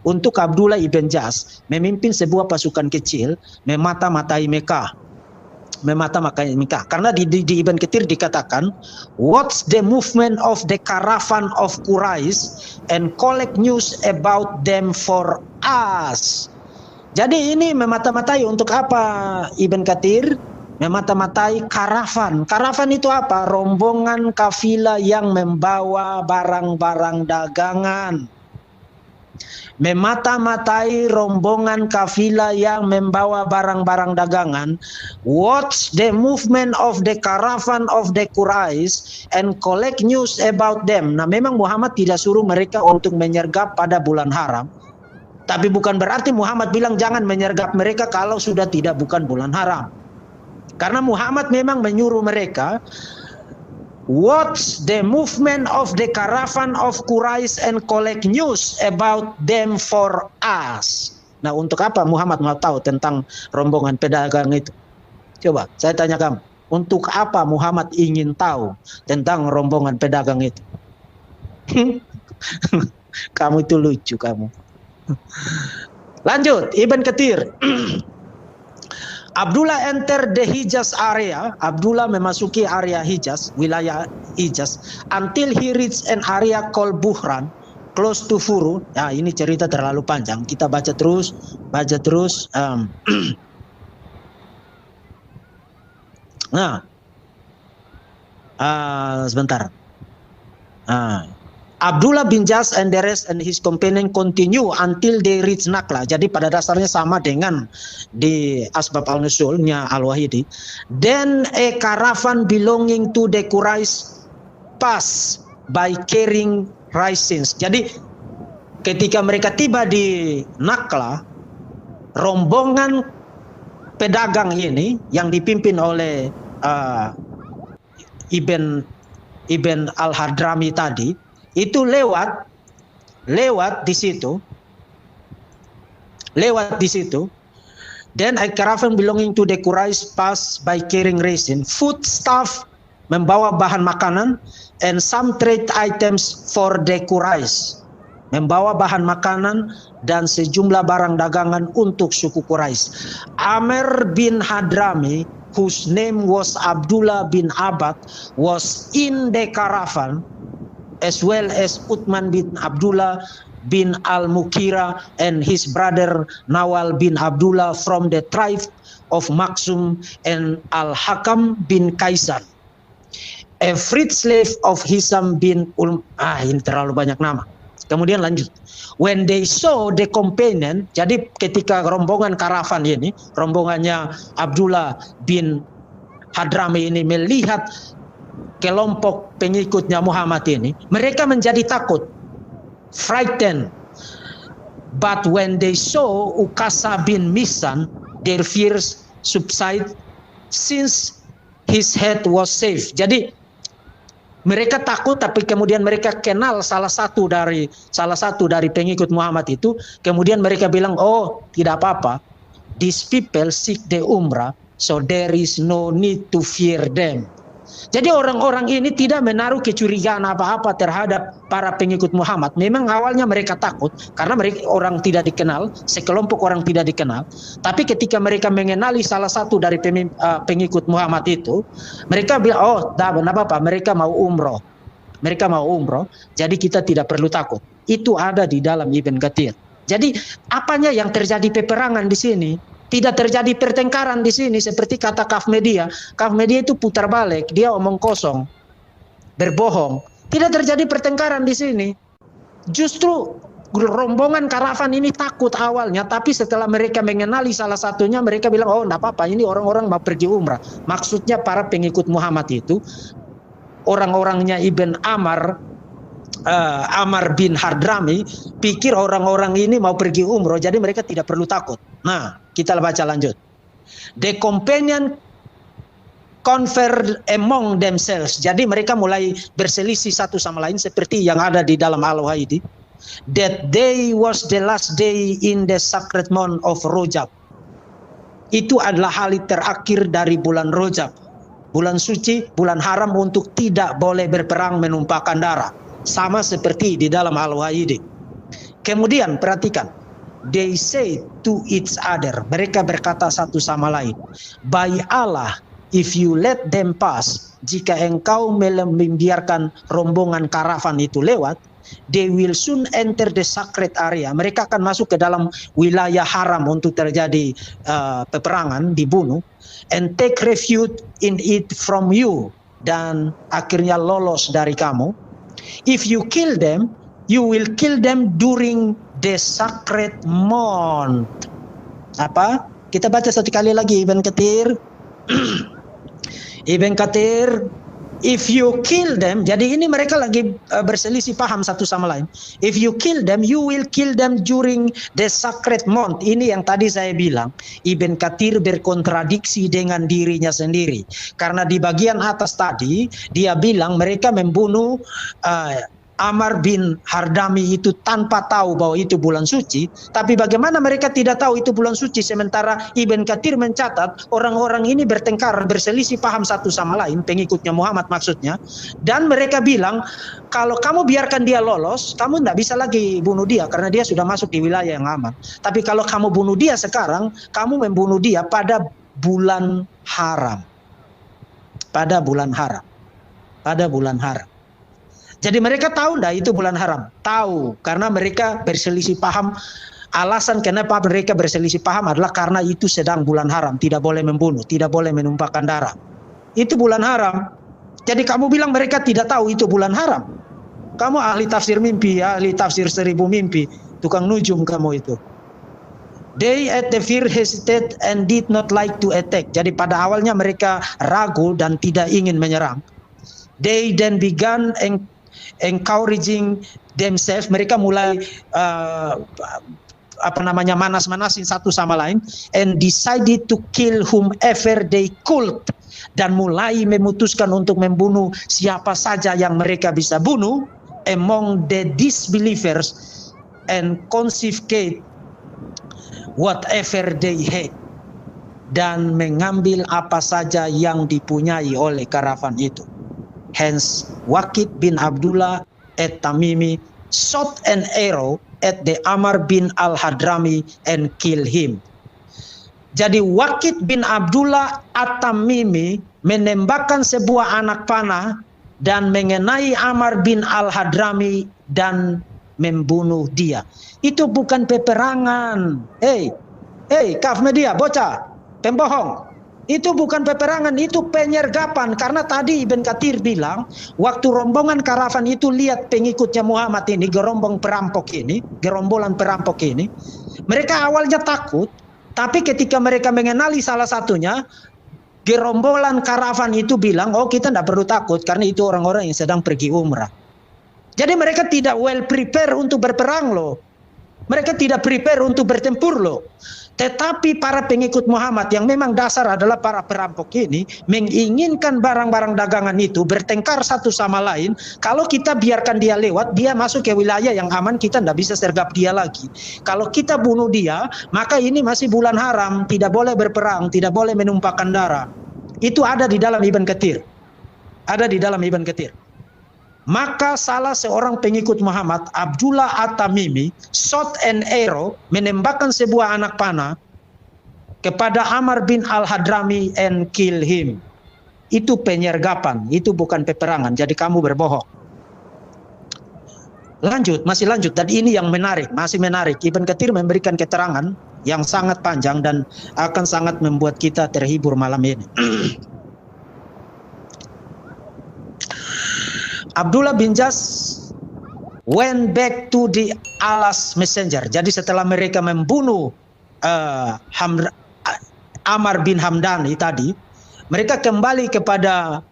[SPEAKER 1] untuk Abdullah ibn Jas memimpin sebuah pasukan kecil memata-matai Mekah. Memata-matai Mekah. Karena di Ibn Katsir dikatakan, what's the movement of the caravan of Quraisy and collect news about them for us. Jadi ini memata-matai untuk apa Ibn Katsir? Memata-matai karavan. Karavan itu apa? Rombongan kafilah yang membawa barang-barang dagangan. Memata-matai rombongan kafilah yang membawa barang-barang dagangan. Watch the movement of the caravan of the Quraisy and collect news about them. Nah, memang Muhammad tidak suruh mereka untuk menyergap pada bulan haram. Tapi bukan berarti Muhammad bilang jangan menyergap mereka kalau sudah tidak bukan bulan haram. Karena Muhammad memang menyuruh mereka watch the movement of the caravan of Quraisy and collect news about them for us. Nah, untuk apa Muhammad mau tahu tentang rombongan pedagang itu? Coba saya tanya kamu, untuk apa Muhammad ingin tahu tentang rombongan pedagang itu? Kamu itu lucu kamu. Lanjut, Ibn Katsir. Abdullah enter the Hijaz area. Abdullah memasuki area Hijaz, wilayah Hijaz, until he reach an area called Buhran, close to Furu. Nah, ini cerita terlalu panjang. Kita baca terus, baca terus. Nah, sebentar. Abdullah bin Jas and the rest and his companion continue until they reach Nakla. Jadi pada dasarnya sama dengan di Asbab al-Nusulnya Al-Wahidi. Then a caravan belonging to the Quraish pass by carrying raisins. Jadi ketika mereka tiba di Nakla, rombongan pedagang ini yang dipimpin oleh Ibn al-Hadrami tadi itu lewat di situ. Then a caravan belonging to the Quraish pass by carrying resin, food stuff, membawa bahan makanan, and some trade items for the Quraish, membawa bahan makanan dan sejumlah barang dagangan untuk suku Quraisy. Amr bin Hadrami, whose name was Abdullah bin Abad, was in the caravan, as well as Uthman bin Abdullah bin Al-Mukira and his brother Nawal bin Abdullah from the tribe of Maksum, and Al-Hakam bin Kaisar, a freed slave of Hisam bin ini terlalu banyak nama. Kemudian lanjut. When they saw the companion, jadi ketika rombongan karavan ini, rombongannya Abdullah bin Hadrami ini melihat kelompok pengikutnya Muhammad ini, mereka menjadi takut, frightened. But when they saw Ukasa bin Misan, their fears subside since his head was safe. Jadi mereka takut, tapi kemudian mereka kenal salah satu dari pengikut Muhammad itu. Kemudian mereka bilang, oh tidak apa-apa, these people seek the umrah, so there is no need to fear them. Jadi orang-orang ini tidak menaruh kecurigaan apa-apa terhadap para pengikut Muhammad. Memang awalnya mereka takut karena mereka orang tidak dikenal, sekelompok orang tidak dikenal. Tapi ketika mereka mengenali salah satu dari pengikut Muhammad itu, mereka bilang, oh tidak apa-apa, mereka mau umroh. Mereka mau umroh, jadi kita tidak perlu takut. Itu ada di dalam Ibn Katsir. Jadi apanya yang terjadi peperangan di sini? Tidak terjadi pertengkaran di sini seperti kata Kaf Media. Kaf Media itu putar balik, dia omong kosong, berbohong. Tidak terjadi pertengkaran di sini. Justru rombongan karavan ini takut awalnya, tapi setelah mereka mengenali salah satunya, mereka bilang, oh enggak apa-apa, ini orang-orang mau pergi umrah. Maksudnya para pengikut Muhammad itu, orang-orangnya Ibn Amr bin Hadrami pikir orang-orang ini mau pergi umroh, jadi mereka tidak perlu takut. Nah, kita baca lanjut. The companion conferred among themselves. Jadi mereka mulai berselisih satu sama lain seperti yang ada di dalam Al-Wahidi. That day was the last day in the sacred month of Rajab. Itu adalah hari terakhir dari bulan Rajab. Bulan suci, bulan haram untuk tidak boleh berperang menumpahkan darah. Sama seperti di dalam Al-Wahidi. Kemudian perhatikan, they say to each other, mereka berkata satu sama lain, by Allah, if you let them pass, jika engkau membiarkan rombongan karavan itu lewat, they will soon enter the sacred area. Mereka akan masuk ke dalam wilayah haram untuk terjadi peperangan, dibunuh, and take refuge in it from you, dan akhirnya lolos dari kamu. If you kill them, you will kill them during the sacred month. Apa? Kita baca satu kali lagi Ibn Katsir. Ibn Katsir, if you kill them, jadi ini mereka lagi berselisih paham satu sama lain. If you kill them, you will kill them during the sacred month. Ini yang tadi saya bilang, Ibn Katsir berkontradiksi dengan dirinya sendiri. Karena di bagian atas tadi, dia bilang mereka membunuh Amr bin Hadrami itu tanpa tahu bahwa itu bulan suci. Tapi bagaimana mereka tidak tahu itu bulan suci, sementara Ibn Katsir mencatat orang-orang ini bertengkar, berselisih paham satu sama lain, pengikutnya Muhammad maksudnya. Dan mereka bilang, kalau kamu biarkan dia lolos, kamu tidak bisa lagi bunuh dia karena dia sudah masuk di wilayah yang aman. Tapi kalau kamu bunuh dia sekarang, kamu membunuh dia pada bulan haram. Pada bulan haram. Pada bulan haram. Jadi mereka tahu enggak itu bulan haram? Tahu, karena mereka berselisih paham. Alasan kenapa mereka berselisih paham adalah karena itu sedang bulan haram, tidak boleh membunuh, tidak boleh menumpahkan darah. itu bulan haram. Jadi kamu bilang mereka tidak tahu itu bulan haram. Kamu ahli tafsir mimpi, ahli tafsir 1000 mimpi, tukang nujum kamu itu. They at the fear hesitate and did not like to attack. Jadi pada awalnya mereka ragu dan tidak ingin menyerang. They then began encouraging themselves. Mereka mulai manas-manasin satu sama lain, and decided to kill whomever they could, dan mulai memutuskan untuk membunuh siapa saja yang mereka bisa bunuh among the disbelievers and confiscate whatever they had, dan mengambil apa saja yang dipunyai oleh karavan itu. Hence Waqid bin Abdullah at-Tamimi shot an arrow at the Amr bin al-Hadrami and kill him. Jadi Waqid bin Abdullah at-Tamimi menembakkan sebuah anak panah dan mengenai Amr bin al-Hadrami dan membunuh dia. Itu bukan peperangan. Kaf media, bocah, pembohong. Itu bukan peperangan, itu penyergapan. Karena tadi Ibn Katsir bilang, waktu rombongan karavan itu lihat pengikutnya Muhammad ini, gerombolan perampok ini, mereka awalnya takut, tapi ketika mereka mengenali salah satunya, gerombolan karavan itu bilang, oh kita tidak perlu takut, karena itu orang-orang yang sedang pergi umrah. Jadi mereka tidak well prepare untuk berperang loh. Mereka tidak prepare untuk bertempur loh. Tetapi para pengikut Muhammad yang memang dasar adalah para perampok ini menginginkan barang-barang dagangan itu bertengkar satu sama lain. Kalau kita biarkan dia lewat, dia masuk ke wilayah yang aman, kita tidak bisa sergap dia lagi. Kalau kita bunuh dia, maka ini masih bulan haram, tidak boleh berperang, tidak boleh menumpahkan darah. Itu ada di dalam Ibn Katsir. Ada di dalam Ibn Katsir. Maka salah seorang pengikut Muhammad, Abdullah at-Tamimi, shot an arrow, menembakkan sebuah anak panah kepada Amr bin al-Hadrami and kill him. Itu penyergapan, itu bukan peperangan. Jadi kamu berbohong. Masih lanjut. Dan ini yang menarik, masih menarik. Ibn Katsir memberikan keterangan yang sangat panjang dan akan sangat membuat kita terhibur malam ini. Abdullah bin Jas went back to the Allah's messenger. Jadi setelah mereka membunuh Amr bin Hamdani tadi, mereka kembali kepada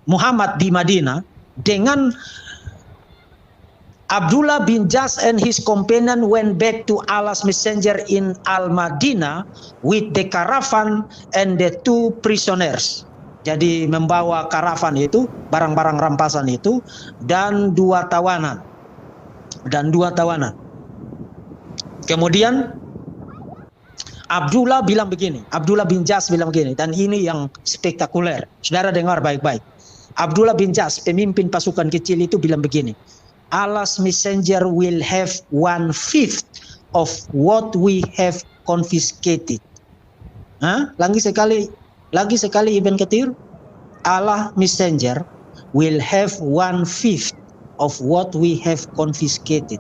[SPEAKER 1] Muhammad di Madinah dengan Abdullah bin Jas and his companion went back to Allah's messenger in Al-Madinah with the caravan and the 2 prisoners. Jadi membawa karavan itu, barang-barang rampasan itu, dan 2 tawanan. Kemudian Abdullah bin Jas bilang begini, dan ini yang spektakuler. Saudara dengar baik-baik. Abdullah bin Jas, pemimpin pasukan kecil itu bilang begini, Allah's messenger will have 1/5 of what we have confiscated. Lagi sekali Ibn Katsir, Allah messenger will have 1/5 of what we have confiscated.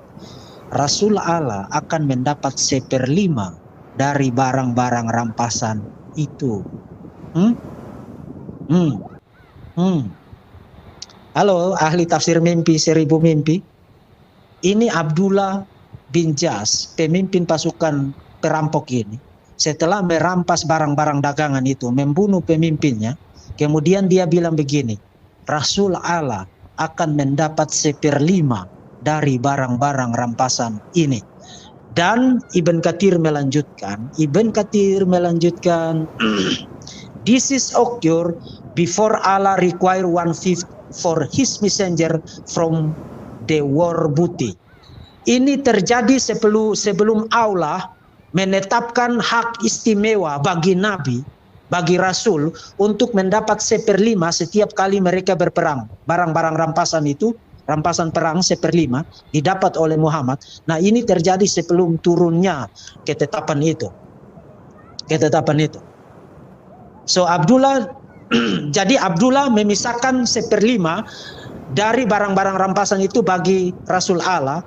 [SPEAKER 1] Rasul Allah akan mendapat 1/5 dari barang-barang rampasan itu. Halo ahli tafsir mimpi 1000 mimpi. Ini Abdullah bin Jas, pemimpin pasukan perampok ini. Setelah merampas barang-barang dagangan itu, membunuh pemimpinnya, kemudian dia bilang begini, Rasul Allah akan mendapat 1/5 dari barang-barang rampasan ini. Dan Ibn Katsir melanjutkan, this is occur before Allah require 1/5 for his messenger from the war booty. Ini terjadi sebelum Allah menetapkan hak istimewa bagi Nabi, bagi Rasul untuk mendapat 1/5 setiap kali mereka berperang. Barang-barang rampasan itu, rampasan perang 1/5 didapat oleh Muhammad. Nah ini terjadi sebelum turunnya ketetapan itu. So Abdullah, jadi Abdullah memisahkan 1/5 dari barang-barang rampasan itu bagi Rasul Allah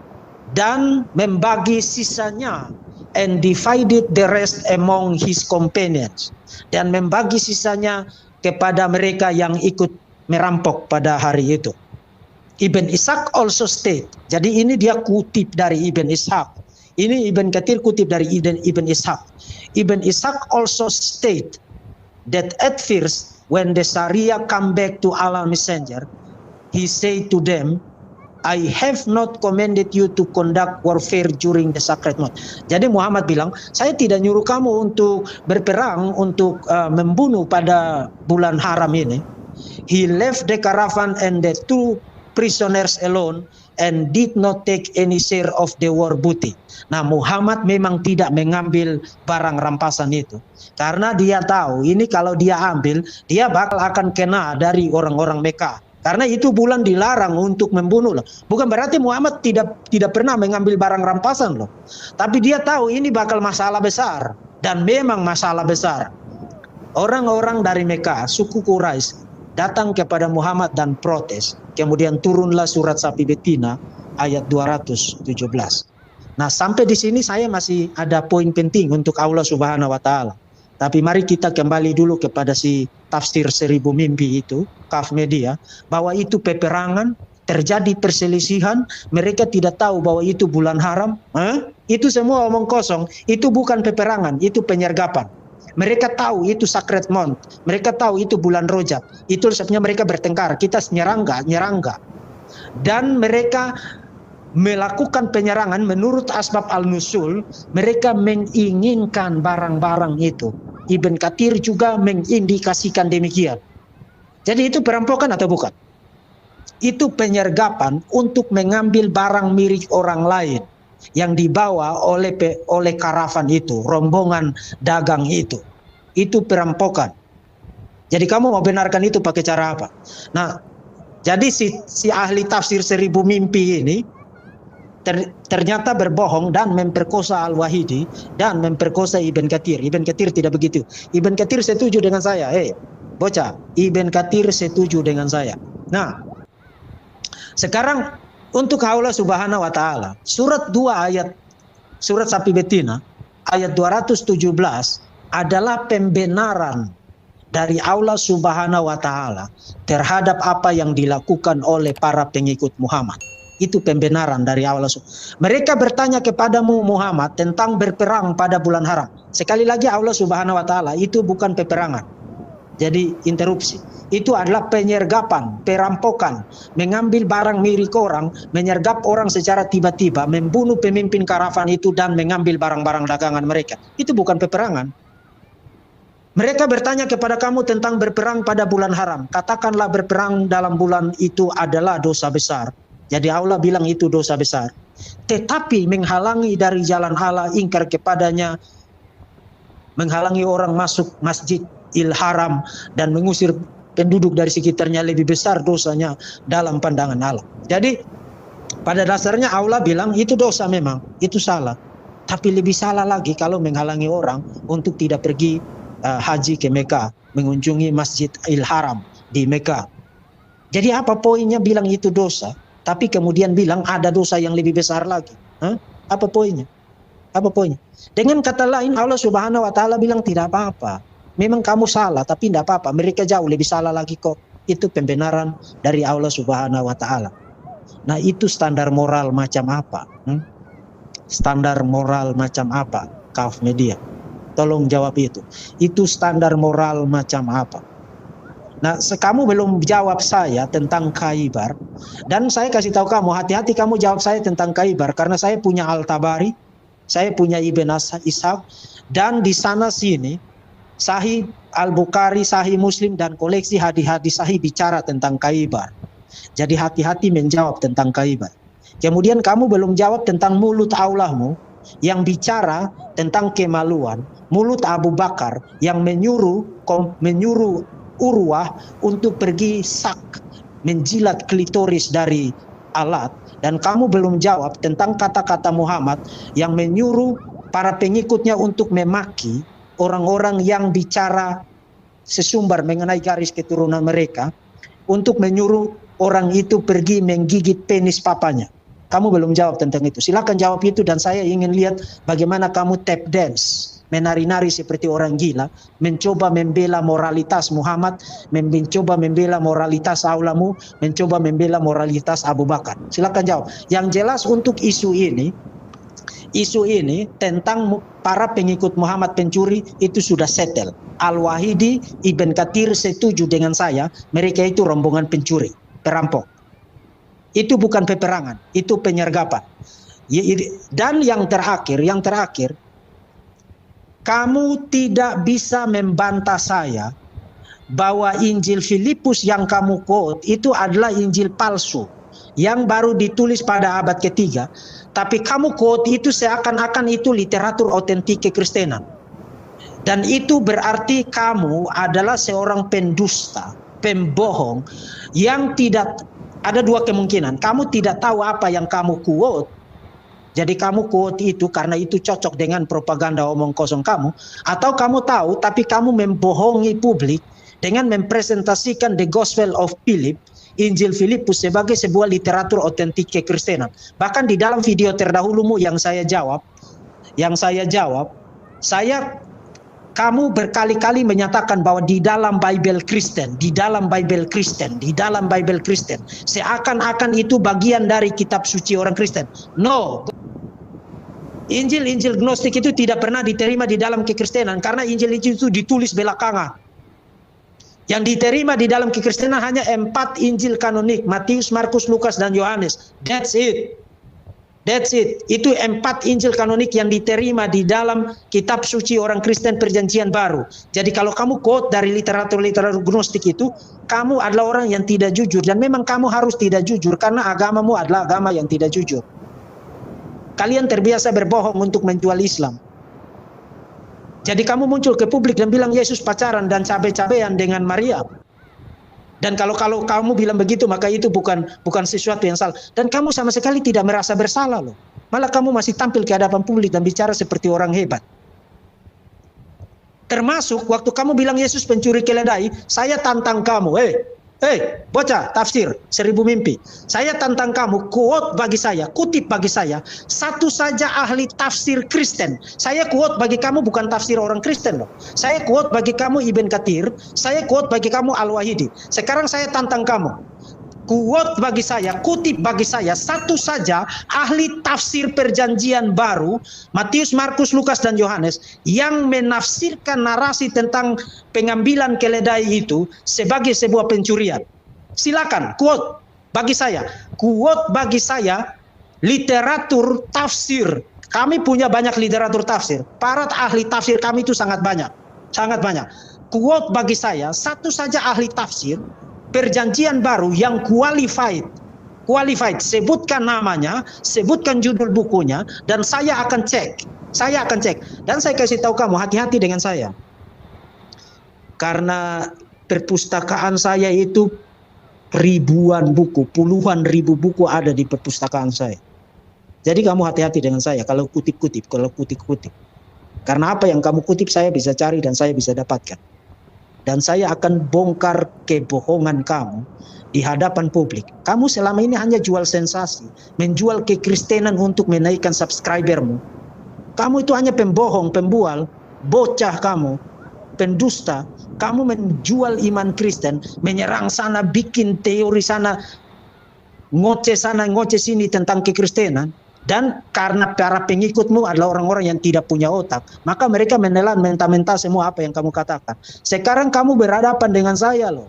[SPEAKER 1] dan membagi sisanya, and divided the rest among his companions, dan membagi sisanya kepada mereka yang ikut merampok pada hari itu. Ibn Ishaq also state. Jadi ini dia kutip dari Ibn Ishaq. Ini Ibn Kathir kutip dari Ibn Ishaq. Ibn Ishaq also state that at first when the Sharia come back to Allah Messenger, he said to them, I have not commanded you to conduct warfare during the sacred month. Jadi Muhammad bilang, saya tidak nyuruh kamu untuk berperang, untuk membunuh pada bulan haram ini. He left the caravan and the two prisoners alone and did not take any share of the war booty. Nah, Muhammad memang tidak mengambil barang rampasan itu. Karena dia tahu, ini kalau dia ambil, dia bakal akan kena dari orang-orang Mekah. Karena itu bulan dilarang untuk membunuh loh. Bukan berarti Muhammad tidak pernah mengambil barang rampasan loh. Tapi dia tahu ini bakal masalah besar. Dan memang masalah besar. Orang-orang dari Mekah, suku Quraisy, datang kepada Muhammad dan protes. Kemudian turunlah surat sapi betina ayat 217. Nah, sampai di sini saya masih ada poin penting untuk Allah Subhanahu wa taala. Tapi mari kita kembali dulu kepada si tafsir 1000 mimpi itu, Kaf Media, bahwa itu peperangan, terjadi perselisihan, mereka tidak tahu bahwa itu bulan haram. Itu semua omong kosong, itu bukan peperangan, itu penyergapan. Mereka tahu itu sacred month, mereka tahu itu bulan Rojab. Itu sebabnya mereka bertengkar, kita nyerang nggak. Dan mereka melakukan penyerangan menurut asbab al-nusul, mereka menginginkan barang-barang itu. Ibn Kathir juga mengindikasikan demikian. Jadi itu perampokan atau bukan? Itu penyergapan untuk mengambil barang milik orang lain yang dibawa oleh karavan itu, rombongan dagang itu. Itu perampokan. Jadi kamu mau benarkan itu pakai cara apa? Nah, jadi si ahli tafsir 1000 mimpi ini ternyata berbohong dan memperkosa Al-Wahidi dan memperkosa Ibn Kathir. Ibn Kathir tidak begitu. Ibn Kathir setuju dengan saya. Bocah, Ibn Kathir setuju dengan saya. Nah, sekarang untuk Allah Subhanahu wa taala, surat 2 ayat surat sapi betina ayat 217 adalah pembenaran dari Allah Subhanahu wa taala terhadap apa yang dilakukan oleh para pengikut Muhammad. Itu pembenaran dari Allah. Mereka bertanya kepadamu Muhammad tentang berperang pada bulan haram. Sekali lagi Allah Subhanahu wa taala itu bukan peperangan. Jadi interupsi. Itu adalah penyergapan, perampokan, mengambil barang milik orang, menyergap orang secara tiba-tiba, membunuh pemimpin karavan itu dan mengambil barang-barang dagangan mereka. Itu bukan peperangan. Mereka bertanya kepada kamu tentang berperang pada bulan haram. Katakanlah berperang dalam bulan itu adalah dosa besar. Jadi Allah bilang itu dosa besar. Tetapi menghalangi dari jalan Allah, ingkar kepadanya, menghalangi orang masuk Masjidil Haram dan mengusir penduduk dari sekitarnya lebih besar dosanya dalam pandangan Allah. Jadi pada dasarnya Allah bilang itu dosa memang, itu salah. Tapi lebih salah lagi kalau menghalangi orang untuk tidak pergi haji ke Mekah, mengunjungi Masjidil Haram di Mekah. Jadi apa poinnya bilang itu dosa? Tapi kemudian bilang ada dosa yang lebih besar lagi. Apa poinnya? Apa poinnya? Dengan kata lain Allah Subhanahu wa taala bilang tidak apa-apa. Memang kamu salah tapi tidak apa-apa. Mereka jauh lebih salah lagi kok. Itu pembenaran dari Allah Subhanahu wa taala. Nah, itu standar moral macam apa? Standar moral macam apa? Kaf Media. Tolong jawab itu. Itu standar moral macam apa? Nah, kamu belum jawab saya tentang Khaybar. Dan saya kasih tahu kamu, hati-hati kamu jawab saya tentang Khaybar. Karena saya punya Al-Tabari, saya punya Ibn Ishaq. Dan di sana sini, Sahih Al-Bukhari, Sahih Muslim, dan koleksi hadis-hadis Sahih bicara tentang Khaybar. Jadi hati-hati menjawab tentang Khaybar. Kemudian kamu belum jawab tentang mulut Allahmu yang bicara tentang kemaluan. Mulut Abu Bakar yang menyuruh Urwah untuk pergi menjilat klitoris dari alat. Dan kamu belum jawab tentang kata-kata Muhammad yang menyuruh para pengikutnya untuk memaki orang-orang yang bicara sesumbar mengenai garis keturunan mereka, untuk menyuruh orang itu pergi menggigit penis papanya. Kamu belum jawab tentang itu. Silakan jawab itu dan saya ingin lihat bagaimana kamu tap dance menari-nari seperti orang gila, mencoba membela moralitas Muhammad, mencoba membela moralitas Aulamu, mencoba membela moralitas Abu Bakar. Silakan jawab. Yang jelas untuk isu ini tentang para pengikut Muhammad pencuri itu sudah settle. Al-Wahidi, Ibn Katsir setuju dengan saya, mereka itu rombongan pencuri, perampok. Itu bukan peperangan, itu penyergapan. Dan yang terakhir, kamu tidak bisa membantah saya bahwa Injil Filipus yang kamu quote itu adalah Injil palsu yang baru ditulis pada abad ketiga, tapi kamu quote itu seakan-akan itu literatur otentik kekristenan. Dan itu berarti kamu adalah seorang pendusta, pembohong yang tidak, ada dua kemungkinan. Kamu tidak tahu apa yang kamu quote. Jadi kamu quote itu karena itu cocok dengan propaganda omong kosong kamu. Atau kamu tahu tapi kamu membohongi publik dengan mempresentasikan the Gospel of Philip, Injil Filipus sebagai sebuah literatur otentik kekristenan. Bahkan di dalam video terdahulumu yang saya jawab, kamu berkali-kali menyatakan bahwa di dalam Bible Kristen, seakan-akan itu bagian dari kitab suci orang Kristen. No. Injil Gnostik itu tidak pernah diterima di dalam kekristenan karena Injil itu ditulis belakangan. Yang diterima di dalam kekristenan hanya 4 Injil kanonik, Matius, Markus, Lukas, dan Yohanes. That's it. Itu 4 Injil kanonik yang diterima di dalam kitab suci orang Kristen perjanjian baru. Jadi kalau kamu quote dari literatur Gnostik itu, kamu adalah orang yang tidak jujur. Dan memang kamu harus tidak jujur karena agamamu adalah agama yang tidak jujur. Kalian terbiasa berbohong untuk menjual Islam. Jadi kamu muncul ke publik dan bilang Yesus pacaran dan cabe-cabean dengan Maria. Dan kalau kamu bilang begitu, maka itu bukan sesuatu yang salah. Dan kamu sama sekali tidak merasa bersalah loh. Malah kamu masih tampil ke hadapan publik dan bicara seperti orang hebat. Termasuk waktu kamu bilang Yesus pencuri keledai, saya tantang kamu, bocah tafsir 1000 mimpi. Saya tantang kamu, quote bagi saya, kutip bagi saya, satu saja ahli tafsir Kristen. Saya quote bagi kamu bukan tafsir orang Kristen loh. Saya quote bagi kamu Ibn Katsir, saya quote bagi kamu Al-Wahidi. Sekarang saya tantang kamu. Quote bagi saya, kutip bagi saya, satu saja ahli tafsir perjanjian baru, Matius, Markus, Lukas, dan Yohanes, yang menafsirkan narasi tentang pengambilan keledai itu sebagai sebuah pencurian. Silakan, quote bagi saya. Quote bagi saya, literatur tafsir. Kami punya banyak literatur tafsir. Para ahli tafsir kami itu sangat banyak. Sangat banyak. Quote bagi saya, satu saja ahli tafsir perjanjian baru yang qualified, sebutkan namanya, sebutkan judul bukunya, dan saya akan cek, dan saya kasih tahu kamu, hati-hati dengan saya, karena perpustakaan saya itu ribuan buku, puluhan ribu buku ada di perpustakaan saya. Jadi kamu hati-hati dengan saya kalau kutip-kutip, karena apa yang kamu kutip saya bisa cari dan saya bisa dapatkan. Dan saya akan bongkar kebohongan kamu di hadapan publik. Kamu selama ini hanya jual sensasi, menjual kekristenan untuk menaikkan subscribermu. Kamu itu hanya pembohong, pembual, bocah kamu, pendusta. Kamu menjual iman Kristen, menyerang sana, bikin teori sana, ngoceh sini tentang kekristenan. Dan karena para pengikutmu adalah orang-orang yang tidak punya otak, maka mereka menelan mentah-mentah semua apa yang kamu katakan. Sekarang kamu berhadapan dengan saya loh.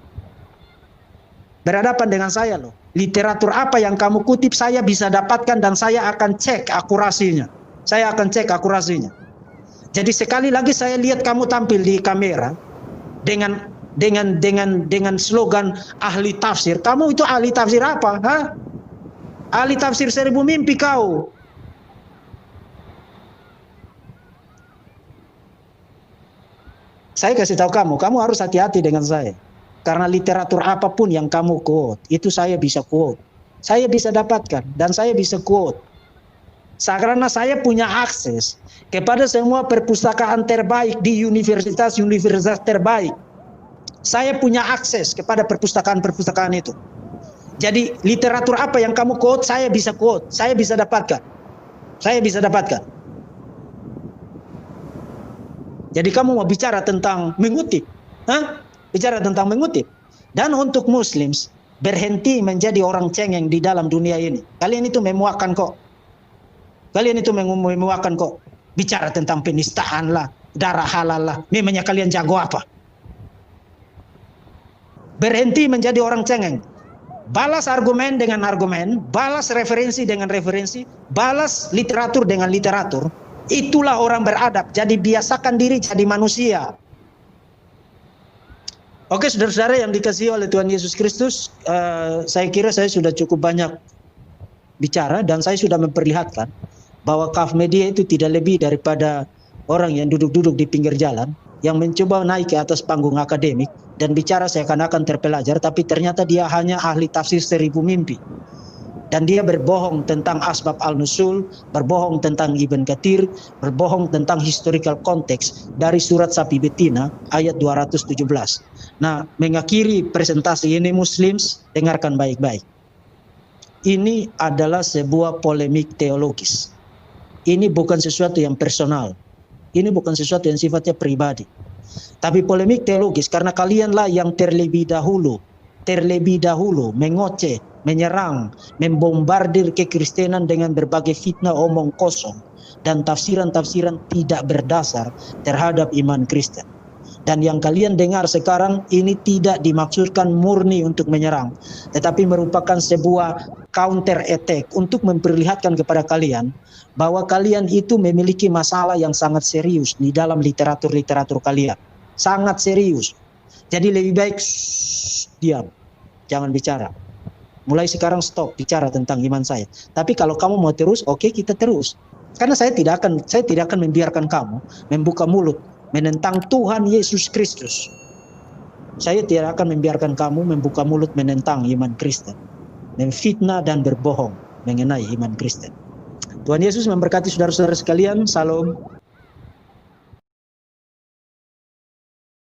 [SPEAKER 1] Literatur apa yang kamu kutip saya bisa dapatkan dan saya akan cek akurasinya. Jadi sekali lagi saya lihat kamu tampil di kamera dengan slogan ahli tafsir. Kamu itu ahli tafsir apa? Ahli tafsir 1000 mimpi kau. Saya kasih tahu kamu harus hati-hati dengan saya. Karena literatur apapun yang kamu quote, itu saya bisa quote. Saya bisa dapatkan dan saya bisa quote. Karena saya punya akses kepada semua perpustakaan terbaik di universitas terbaik. Saya punya akses kepada perpustakaan-perpustakaan itu. Jadi literatur apa yang kamu quote, saya bisa quote, saya bisa dapatkan. Jadi kamu mau bicara tentang mengutip? Hah? Bicara tentang mengutip. Dan untuk Muslims, berhenti menjadi orang cengeng di dalam dunia ini. Kalian itu memuakan kok. Kalian itu memuakan kok. Bicara tentang penistaan lah, darah halal lah. Memangnya kalian jago apa? Berhenti menjadi orang cengeng. Balas argumen dengan argumen, balas referensi dengan referensi, balas literatur dengan literatur. Itulah orang beradab. Jadi biasakan diri jadi manusia. Oke, saudara-saudara yang dikasihi oleh Tuhan Yesus Kristus, saya kira saya sudah cukup banyak bicara dan saya sudah memperlihatkan bahwa Kaf Media itu tidak lebih daripada orang yang duduk-duduk di pinggir jalan, yang mencoba naik ke atas panggung akademik dan bicara seakan-akan terpelajar, tapi ternyata dia hanya ahli tafsir 1000 mimpi. Dan dia berbohong tentang asbab al-nusul, berbohong tentang Ibn Katsir, berbohong tentang historical konteks dari surat Sapi Betina ayat 217. Nah, mengakhiri presentasi ini Muslims, dengarkan baik-baik. Ini adalah sebuah polemik teologis. Ini bukan sesuatu yang personal. Ini bukan sesuatu yang sifatnya pribadi. Tapi polemik teologis karena kalianlah yang terlebih dahulu mengoceh, menyerang, membombardir kekristenan dengan berbagai fitnah omong kosong dan tafsiran-tafsiran tidak berdasar terhadap iman Kristen. Dan yang kalian dengar sekarang ini tidak dimaksudkan murni untuk menyerang, tetapi merupakan sebuah counter attack untuk memperlihatkan kepada kalian bahwa kalian itu memiliki masalah yang sangat serius di dalam literatur-literatur kalian. Sangat serius. Jadi lebih baik diam, jangan bicara. Mulai sekarang stop bicara tentang iman saya. Tapi kalau kamu mau terus, oke, kita terus. Karena saya tidak akan membiarkan kamu membuka mulut menentang Tuhan Yesus Kristus. Saya tidak akan membiarkan kamu membuka mulut menentang iman Kristen, memfitnah dan berbohong mengenai iman Kristen. Tuhan Yesus memberkati saudara-saudara sekalian. Salam.